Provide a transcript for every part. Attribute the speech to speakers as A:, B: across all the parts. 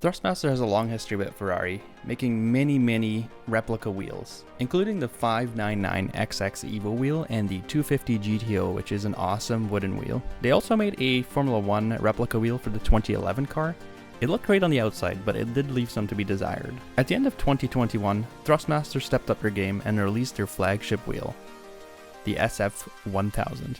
A: Thrustmaster has a long history with Ferrari, making many replica wheels, including the 599XX Evo wheel and the 250 GTO, which is an awesome wooden wheel. They also made a Formula 1 replica wheel for the 2011 car. It looked great on the outside, but it did leave some to be desired. At the end of 2021, Thrustmaster stepped up their game and released their flagship wheel, the SF1000.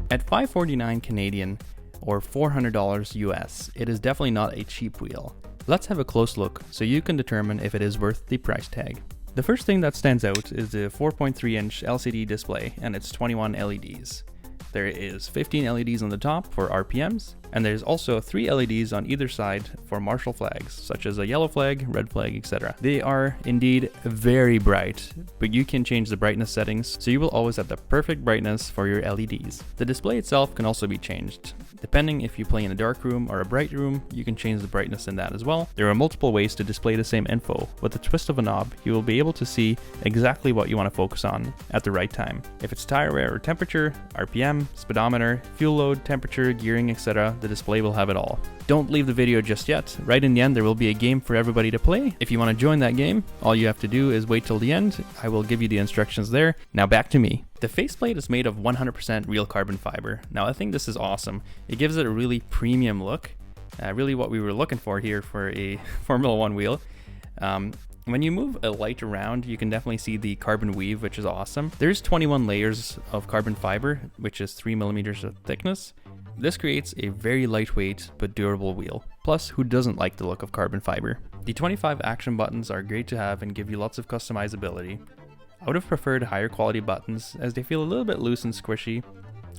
A: At $549 Canadian or $400 US, it is definitely not a cheap wheel. Let's have a close look so you can determine if it is worth the price tag. The first thing that stands out is the 4.3-inch LCD display and its 21 LEDs. There is 15 LEDs on the top for RPMs, and there's also 3 LEDs on either side for martial flags, such as a yellow flag, red flag, etc. They are indeed very bright, but you can change the brightness settings, so you will always have the perfect brightness for your LEDs. The display itself can also be changed. Depending if you play in a dark room or a bright room, you can change the brightness in that as well. There are multiple ways to display the same info. With the twist of a knob, you will be able to see exactly what you want to focus on at the right time. If it's tire wear or temperature, RPM, speedometer, fuel load, temperature, gearing, etc., the display will have it all. Don't leave the video just yet. Right in the end, there will be a game for everybody to play. If you want to join that game, all you have to do is wait till the end. I will give you the instructions there. Now back to me. The faceplate is made of 100% real carbon fiber. Now I think this is awesome. It gives it a really premium look. Really what we were looking for here for a Formula 1 wheel. When you move a light around, you can definitely see the carbon weave, which is awesome. There's 21 layers of carbon fiber, which is 3 millimeters of thickness. This creates a very lightweight but durable wheel. Plus, who doesn't like the look of carbon fiber? The 25 action buttons are great to have and give you lots of customizability. I would have preferred higher quality buttons as they feel a little bit loose and squishy.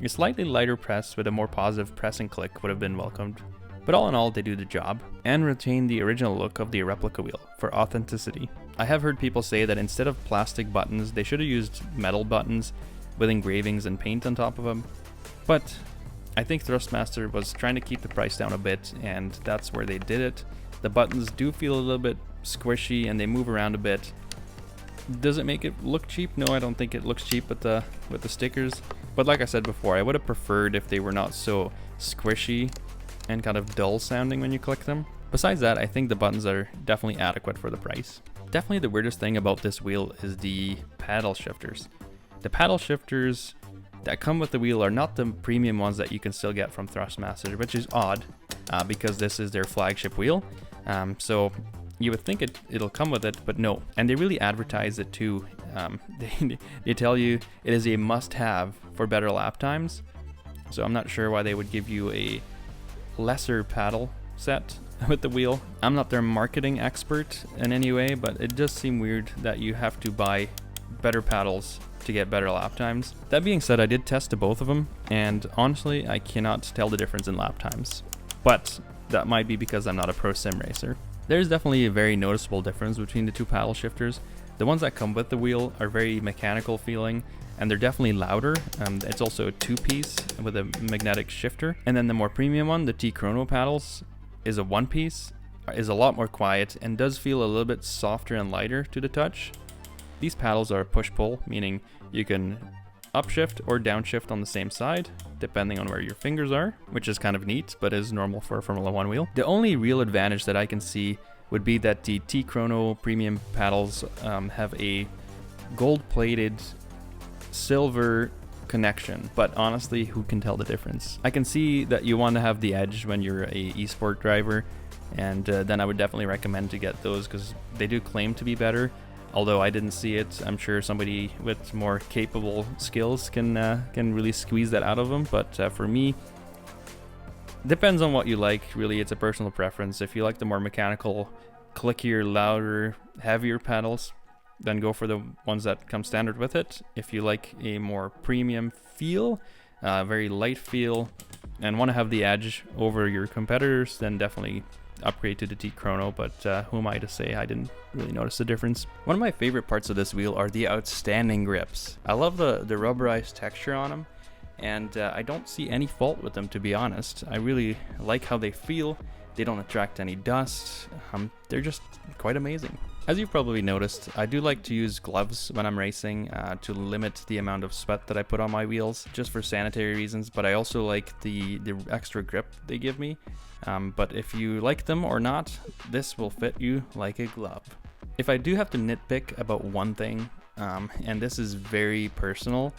A: A slightly lighter press with a more positive press and click would have been welcomed. But all in all, they do the job and retain the original look of the replica wheel for authenticity. I have heard people say that instead of plastic buttons, they should have used metal buttons with engravings and paint on top of them. But I think Thrustmaster was trying to keep the price down a bit, and that's where they did it. The buttons do feel a little bit squishy and they move around a bit. Does it make it look cheap? No, I don't think it looks cheap with the stickers. But like I said before, I would have preferred if they were not so squishy and kind of dull sounding when you click them. Besides that, I think the buttons are definitely adequate for the price. Definitely the weirdest thing about this wheel is the paddle shifters. The paddle shifters that come with the wheel are not the premium ones that you can still get from Thrustmaster, which is odd because this is their flagship wheel. So you would think it'll come with it, but no. And they really advertise it too. They tell you it is a must-have for better lap times. So I'm not sure why they would give you a lesser paddle set with the wheel. I'm not their marketing expert in any way, but it does seem weird that you have to buy better paddles to get better lap times. That being said, I did test both of them, and honestly, I cannot tell the difference in lap times. But that might be because I'm not a pro sim racer. There's definitely a very noticeable difference between the two paddle shifters. The ones that come with the wheel are very mechanical feeling, and they're definitely louder. It's also a 2-piece with a magnetic shifter. And then the more premium one, the T-Chrono paddles, is a 1-piece, is a lot more quiet, and does feel a little bit softer and lighter to the touch. These paddles are push-pull, meaning you can upshift or downshift on the same side, depending on where your fingers are, which is kind of neat, but is normal for a Formula 1 wheel. The only real advantage that I can see would be that the T-Chrono premium paddles have a gold-plated silver connection, but honestly, who can tell the difference? I can see that you want to have the edge when you're a esport driver, and then I would definitely recommend to get those because they do claim to be better. Although I didn't see it, I'm sure somebody with more capable skills can really squeeze that out of them. But for me, depends on what you like. Really, it's a personal preference. If you like the more mechanical, clickier, louder, heavier pedals, then go for the ones that come standard with it. If you like a more premium feel, very light feel, and want to have the edge over your competitors, then definitely upgrade to the T-Chrono, but who am I to say I didn't really notice the difference. One of my favorite parts of this wheel are the outstanding grips. I love the rubberized texture on them, and I don't see any fault with them, to be honest. I really like how they feel. They don't attract any dust. They're just quite amazing. As you've probably noticed, I do like to use gloves when I'm racing to limit the amount of sweat that I put on my wheels, just for sanitary reasons, but I also like the extra grip they give me. But if you like them or not, this will fit you like a glove. If I do have to nitpick about one thing, and this is very personal,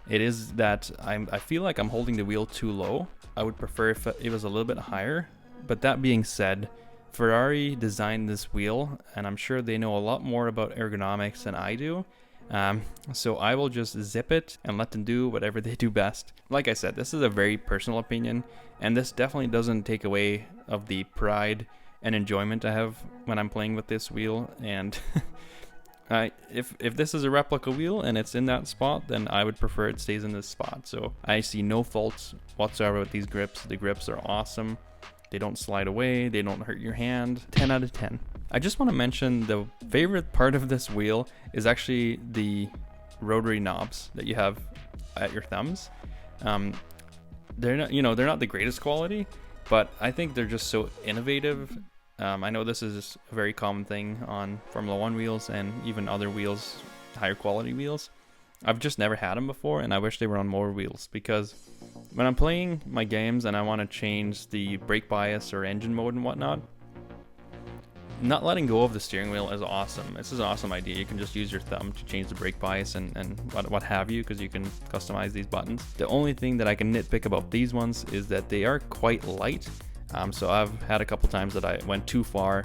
A: it is that I feel like I'm holding the wheel too low. I would prefer if it was a little bit higher. But that being said, Ferrari designed this wheel, and I'm sure they know a lot more about ergonomics than I do. So I will just zip it and let them do whatever they do best. Like I said, this is a very personal opinion, and this definitely doesn't take away of the pride and enjoyment I have when I'm playing with this wheel. And if this is a replica wheel and it's in that spot, then I would prefer it stays in this spot. So I see no faults whatsoever with these grips. The grips are awesome. They don't slide away, they don't hurt your hand. 10 out of 10. I just want to mention the favorite part of this wheel is actually the rotary knobs that you have at your thumbs. They're not, they're not the greatest quality, but I think they're just so innovative. I know this is a very common thing on Formula 1 wheels and even other wheels, higher quality wheels. I've just never had them before, and I wish they were on more wheels, because when I'm playing my games and I want to change the brake bias or engine mode and whatnot, not letting go of the steering wheel is awesome. This is an awesome idea. You can just use your thumb to change the brake bias and what have you, because you can customize these buttons. The only thing that I can nitpick about these ones is that they are quite light. So I've had a couple times that I went too far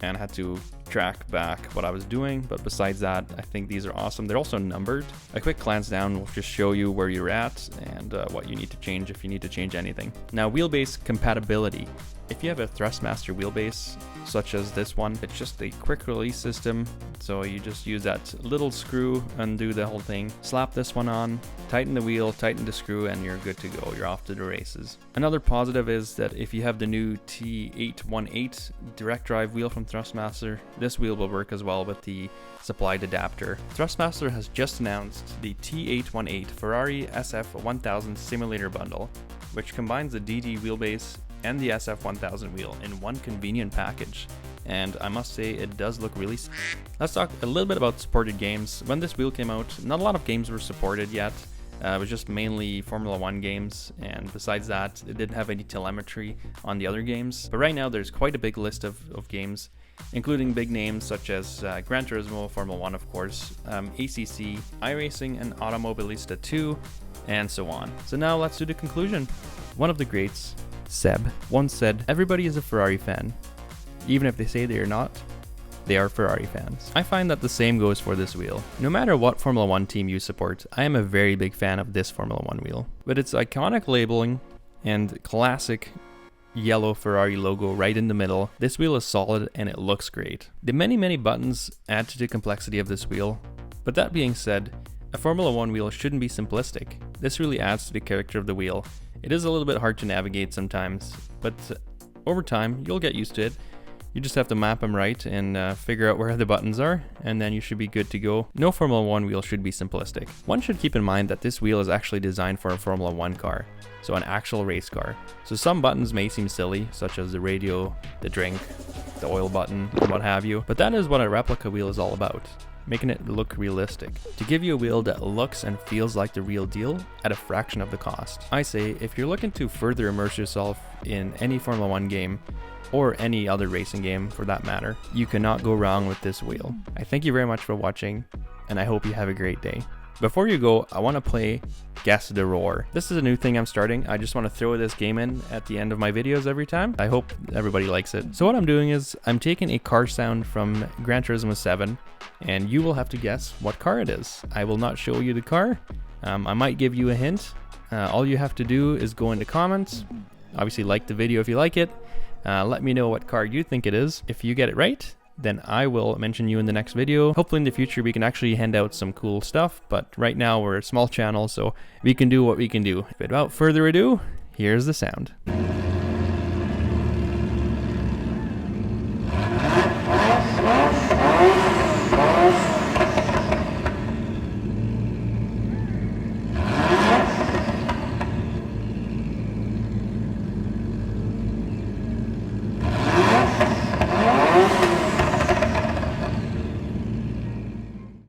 A: and had to track back what I was doing, but besides that, I think these are awesome. They're also numbered. A quick glance down will just show you where you're at and what you need to change if you need to change anything. Now, wheelbase compatibility. If you have a Thrustmaster wheelbase, such as this one, it's just a quick release system. So you just use that little screw, undo the whole thing, slap this one on, tighten the wheel, tighten the screw, and you're good to go. You're off to the races. Another positive is that if you have the new T818 direct drive wheel from Thrustmaster, this wheel will work as well with the supplied adapter. Thrustmaster has just announced the T818 Ferrari SF1000 simulator bundle, which combines the DD wheelbase and the SF1000 wheel in one convenient package, and I must say it does look really sick. Let's talk a little bit about supported games. When this wheel came out, not a lot of games were supported yet. It was just mainly Formula 1 games, and besides that, it didn't have any telemetry on the other games. But right now there's quite a big list of games, including big names such as Gran Turismo, Formula 1 of course, ACC, iRacing, and Automobilista 2, and so on. So now let's do the conclusion. One of the greats, Seb, once said, "Everybody is a Ferrari fan. Even if they say they are not, they are Ferrari fans." I find that the same goes for this wheel. No matter what Formula 1 team you support, I am a very big fan of this Formula 1 wheel. With its iconic labeling and classic yellow Ferrari logo right in the middle, this wheel is solid and it looks great. The many buttons add to the complexity of this wheel, but that being said, a Formula 1 wheel shouldn't be simplistic. This really adds to the character of the wheel. It is a little bit hard to navigate sometimes, but over time you'll get used to it. You just have to map them right and figure out where the buttons are, and then you should be good to go. No Formula 1 wheel should be simplistic. One should keep in mind that this wheel is actually designed for a Formula 1 car, so an actual race car. So some buttons may seem silly, such as the radio, the drink, the oil button, and what have you, but that is what a replica wheel is all about. Making it look realistic, to give you a wheel that looks and feels like the real deal at a fraction of the cost. I say, if you're looking to further immerse yourself in any Formula 1 game, or any other racing game for that matter, you cannot go wrong with this wheel. I thank you very much for watching, and I hope you have a great day. Before you go, I want to play Guess the Roar. This is a new thing I'm starting. I just want to throw this game in at the end of my videos every time. I hope everybody likes it. So what I'm doing is I'm taking a car sound from Gran Turismo 7, and you will have to guess what car it is. I will not show you the car. I might give you a hint. All you have to do is go into comments. Obviously like the video if you like it. Let me know what car you think it is. If you get it right, then I will mention you in the next video. Hopefully in the future we can actually hand out some cool stuff, but right now we're a small channel, so we can do what we can do. But without further ado, here's the sound.